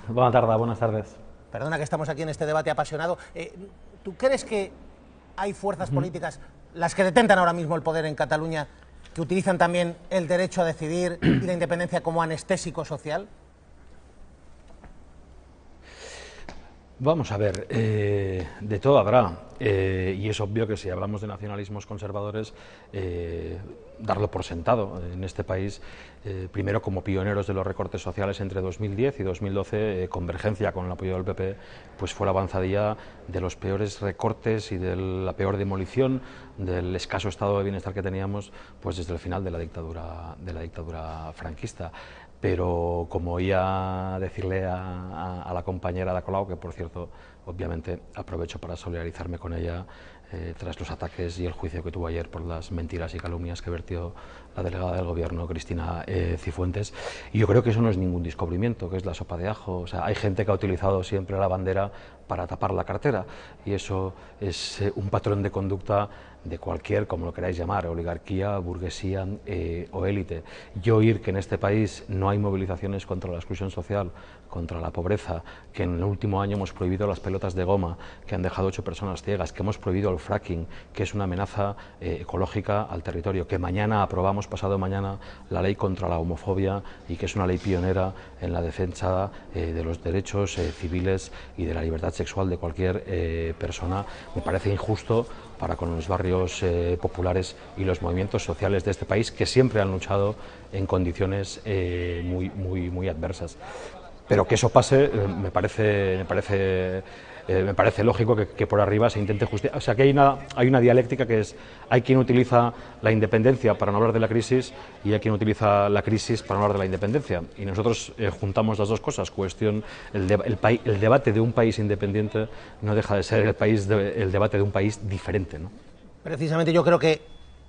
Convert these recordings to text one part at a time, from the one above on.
Buenas tardes. Perdona que estamos aquí en este debate apasionado. ¿Tú crees que hay fuerzas políticas, las que detentan ahora mismo el poder en Cataluña, que utilizan también el derecho a decidir y la independencia como anestésico social? Vamos a ver, de todo habrá, y es obvio que si hablamos de nacionalismos conservadores, darlo por sentado en este país, primero como pioneros de los recortes sociales entre 2010 y 2012, Convergencia con el apoyo del PP, pues fue la avanzadilla de los peores recortes y de la peor demolición del escaso estado de bienestar que teníamos, pues desde el final de la dictadura franquista. Pero como oía decirle a la compañera de Colau, que por cierto, obviamente aprovecho para solidarizarme con ella tras los ataques y el juicio que tuvo ayer por las mentiras y calumnias que vertió la delegada del gobierno, Cristina Cifuentes, y yo creo que eso no es ningún descubrimiento, que es la sopa de ajo. O sea, hay gente que ha utilizado siempre la bandera para tapar la cartera, y eso es un patrón de conducta de cualquier, como lo queráis llamar, oligarquía, burguesía o élite. Yo oír que en este país no hay movilizaciones contra la exclusión social, contra la pobreza, que en el último año hemos prohibido las pelotas de goma, que han dejado 8 personas ciegas, que hemos prohibido el fracking, que es una amenaza ecológica al territorio, que mañana aprobamos, pasado mañana, la ley contra la homofobia y que es una ley pionera en la defensa de los derechos civiles y de la libertad sexual de cualquier persona, me parece injusto para con los barrios populares y los movimientos sociales de este país, que siempre han luchado en condiciones muy adversas. Pero que eso pase me parece lógico que por arriba se intente justificar. O sea, que hay una dialéctica que es: hay quien utiliza la independencia para no hablar de la crisis y hay quien utiliza la crisis para no hablar de la independencia. Y nosotros juntamos las dos cosas. El debate de un país independiente no deja de ser el debate de un país diferente, ¿no? Precisamente yo creo que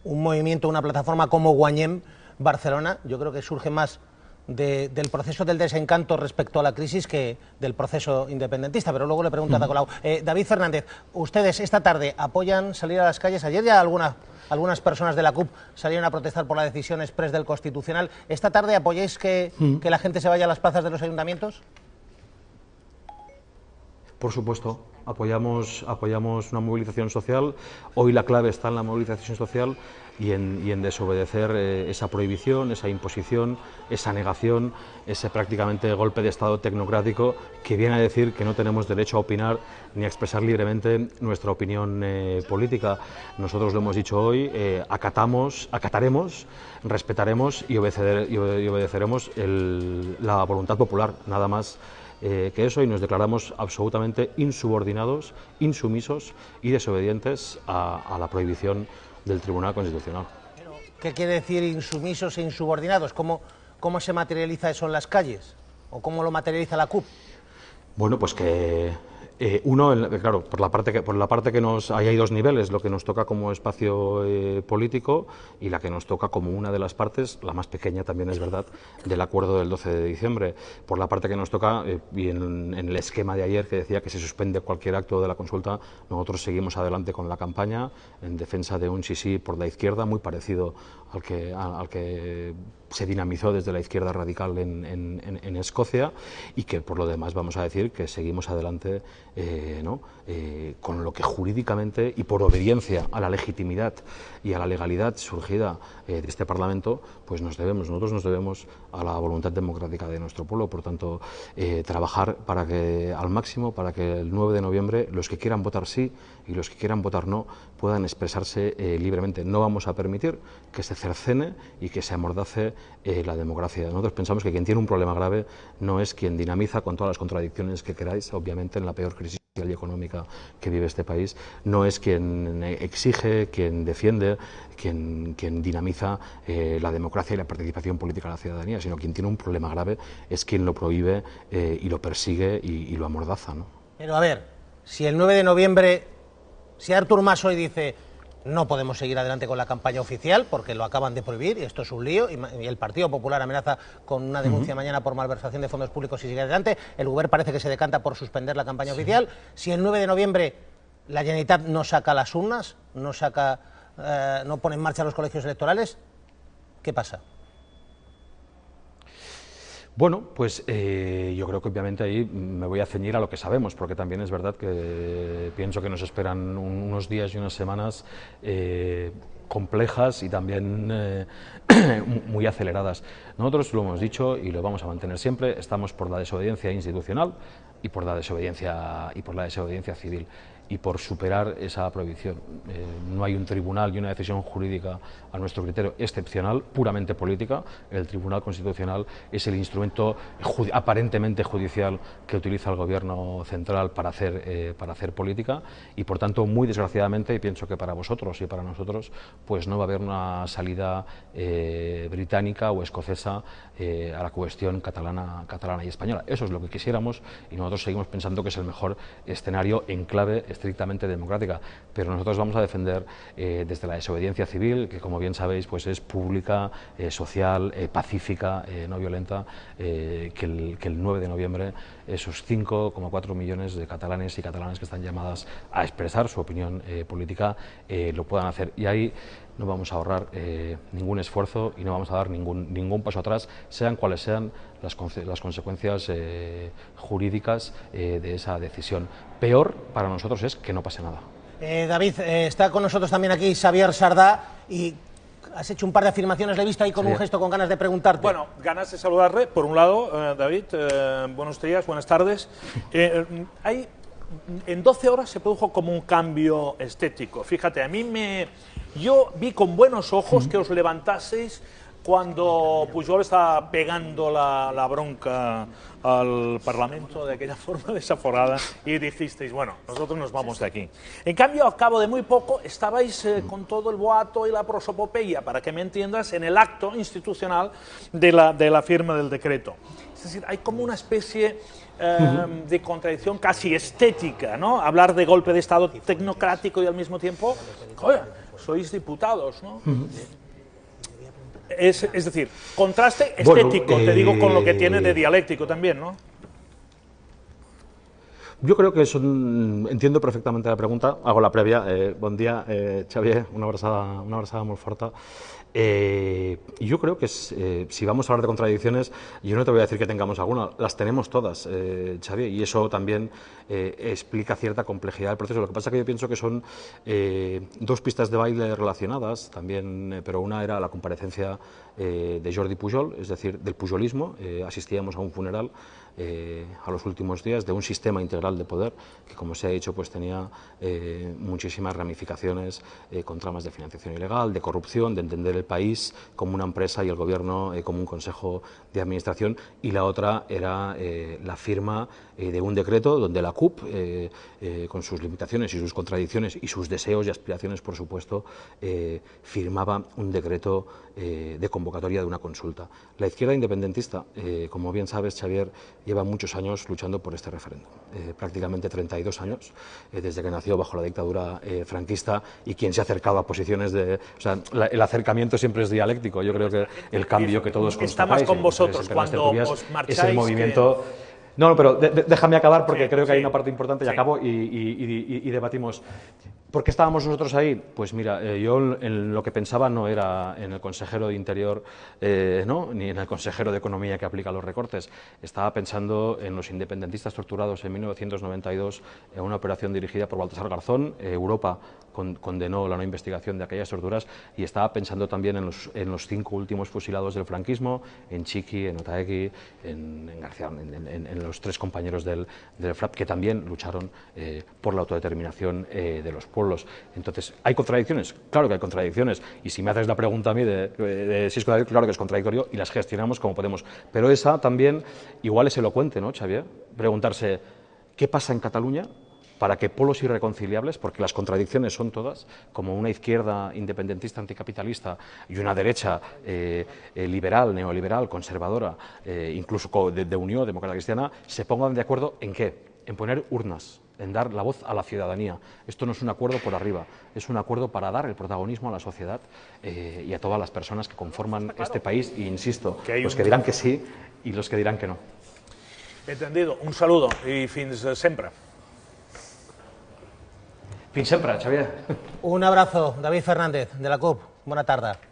un movimiento, una plataforma como Guanyem Barcelona, yo creo que surge más del proceso del desencanto respecto a la crisis que del proceso independentista, pero luego le pregunto a Colau. David Fernández, ¿ustedes esta tarde apoyan salir a las calles? Ayer ya algunas personas de la CUP salieron a protestar por la decisión exprés del Constitucional. ¿Esta tarde apoyáis que la gente se vaya a las plazas de los ayuntamientos? Por supuesto, apoyamos una movilización social. Hoy la clave está en la movilización social y en desobedecer esa prohibición, esa imposición, esa negación, ese prácticamente golpe de Estado tecnocrático que viene a decir que no tenemos derecho a opinar ni a expresar libremente nuestra opinión política. Nosotros lo hemos dicho hoy, acataremos, respetaremos y obedeceremos la voluntad popular, nada más que eso, y nos declaramos absolutamente insubordinados, insumisos y desobedientes a la prohibición del Tribunal Constitucional. ¿Qué quiere decir insumisos e insubordinados? ¿Cómo se materializa eso en las calles? ¿O cómo lo materializa la CUP? Bueno, pues que claro, por la parte que ahí hay dos niveles: lo que nos toca como espacio político y la que nos toca como una de las partes, la más pequeña también es verdad, del acuerdo del 12 de diciembre. Por la parte que nos toca, y en el esquema de ayer que decía que se suspende cualquier acto de la consulta, nosotros seguimos adelante con la campaña en defensa de un sí por la izquierda, muy parecido al que se dinamizó desde la izquierda radical en Escocia, y que por lo demás vamos a decir que seguimos adelante con lo que jurídicamente y por obediencia a la legitimidad y a la legalidad surgida de este Parlamento, pues nosotros nos debemos a la voluntad democrática de nuestro pueblo. Por tanto, trabajar al máximo para que el 9 de noviembre los que quieran votar sí y los que quieran votar no puedan expresarse libremente. No vamos a permitir que se cercene y que se amordace la democracia. Nosotros pensamos que quien tiene un problema grave no es quien dinamiza, con todas las contradicciones que queráis, obviamente en la peor crisis social y económica que vive este país, no es quien exige, quien defiende, quien dinamiza la democracia y la participación política de la ciudadanía, sino quien tiene un problema grave es quien lo prohíbe y lo persigue y lo amordaza, ¿no? Pero a ver, si el 9 de noviembre, si Artur Mas hoy dice no podemos seguir adelante con la campaña oficial porque lo acaban de prohibir y esto es un lío, y el Partido Popular amenaza con una denuncia mañana por malversación de fondos públicos si sigue adelante, el Govern parece que se decanta por suspender la campaña oficial. Si el 9 de noviembre la Generalitat no saca las urnas, no pone en marcha los colegios electorales, ¿qué pasa? Bueno, pues yo creo que obviamente ahí me voy a ceñir a lo que sabemos, porque también es verdad que pienso que nos esperan unos días y unas semanas complejas y también muy aceleradas. Nosotros lo hemos dicho y lo vamos a mantener siempre, estamos por la desobediencia institucional y por la desobediencia civil y por superar esa prohibición. No hay un tribunal y una decisión jurídica a nuestro criterio excepcional, puramente política. El Tribunal Constitucional es el instrumento aparentemente judicial que utiliza el Gobierno central para hacer política y, por tanto, muy desgraciadamente, y pienso que para vosotros y para nosotros, pues no va a haber una salida británica o escocesa a la cuestión catalana y española. Eso es lo que quisiéramos y nosotros seguimos pensando que es el mejor escenario en clave estrictamente democrática, pero nosotros vamos a defender desde la desobediencia civil, que como bien sabéis pues es pública, social, pacífica, no violenta, que el 9 de noviembre esos 5,4 millones de catalanes y catalanas que están llamadas a expresar su opinión política lo puedan hacer, y ahí no vamos a ahorrar ningún esfuerzo y no vamos a dar ningún paso atrás, sean cuales sean las consecuencias jurídicas de esa decisión. Peor para nosotros es que no pase nada. David, está con nosotros también aquí Xavier Sardá y has hecho un par de afirmaciones, le he visto ahí con un gesto con ganas de preguntarte. Bueno, ganas de saludarle, por un lado, David, buenos días, buenas tardes. En 12 horas se produjo como un cambio estético. Fíjate, yo vi con buenos ojos que os levantaseis cuando Pujol estaba pegando la bronca al Parlamento de aquella forma desaforada y dijisteis, bueno, nosotros nos vamos de aquí. En cambio, al cabo de muy poco, estabais con todo el boato y la prosopopeya, para que me entiendas, en el acto institucional de la firma del decreto. Es decir, hay como una especie de contradicción casi estética, ¿no? Hablar de golpe de Estado tecnocrático y al mismo tiempo, oye, sois diputados, ¿no? Es decir, contraste estético, te digo, con lo que tiene de dialéctico también, ¿no? Yo creo que entiendo perfectamente la pregunta, hago la previa. Buen día, Xavier, una abraçada muy fuerte. Yo creo que si vamos a hablar de contradicciones, yo no te voy a decir que tengamos alguna, las tenemos todas, Xavier, y eso también explica cierta complejidad del proceso. Lo que pasa es que yo pienso que son dos pistas de baile relacionadas también, pero una era la comparecencia de Jordi Pujol, es decir, del pujolismo. Asistíamos a un funeral a los últimos días de un sistema integral de poder que, como se ha dicho, pues tenía muchísimas ramificaciones con tramas de financiación ilegal, de corrupción, de entender el país como una empresa y el gobierno como un consejo de administración, y la otra era la firma de un decreto donde la CUP, con sus limitaciones y sus contradicciones y sus deseos y aspiraciones, por supuesto, firmaba un decreto de convocatoria de una consulta. La izquierda independentista, como bien sabes, Xavier, lleva muchos años luchando por este referéndum, prácticamente 32 años, desde que nació bajo la dictadura franquista, y quien se ha acercado a posiciones de... O sea, el acercamiento siempre es dialéctico. Yo creo que el cambio que todos está más con vosotros cuando os marcháis. Es el movimiento... No, pero déjame acabar porque creo que hay una parte importante y acabo y debatimos. ¿Por qué estábamos nosotros ahí? Pues mira, yo en lo que pensaba no era en el consejero de Interior, ni en el consejero de Economía que aplica los recortes. Estaba pensando en los independentistas torturados en 1992 en una operación dirigida por Baltasar Garzón. Europa condenó la no investigación de aquellas torturas, y estaba pensando también en los 5 últimos fusilados del franquismo, en Txiki, en Otaegi, en García, en los 3 compañeros del FRAP que también lucharon por la autodeterminación de los pueblos. Entonces, ¿hay contradicciones? Claro que hay contradicciones, y si me haces la pregunta a mí de si es contradictorio, claro que es contradictorio, y las gestionamos como podemos. Pero esa también igual es elocuente, ¿no, Xavier? Preguntarse, ¿qué pasa en Cataluña para que polos irreconciliables, porque las contradicciones son todas, como una izquierda independentista anticapitalista y una derecha liberal, neoliberal, conservadora, incluso de Unión Demócrata Cristiana, se pongan de acuerdo en qué? En poner urnas, en dar la voz a la ciudadanía. Esto no es un acuerdo por arriba, es un acuerdo para dar el protagonismo a la sociedad y a todas las personas que conforman este país, e insisto, los que dirán que sí y los que dirán que no. Entendido. Un saludo y fins sempre. Fins sempre, Xavier. Un abrazo, David Fernández, de la CUP. Buena tarde.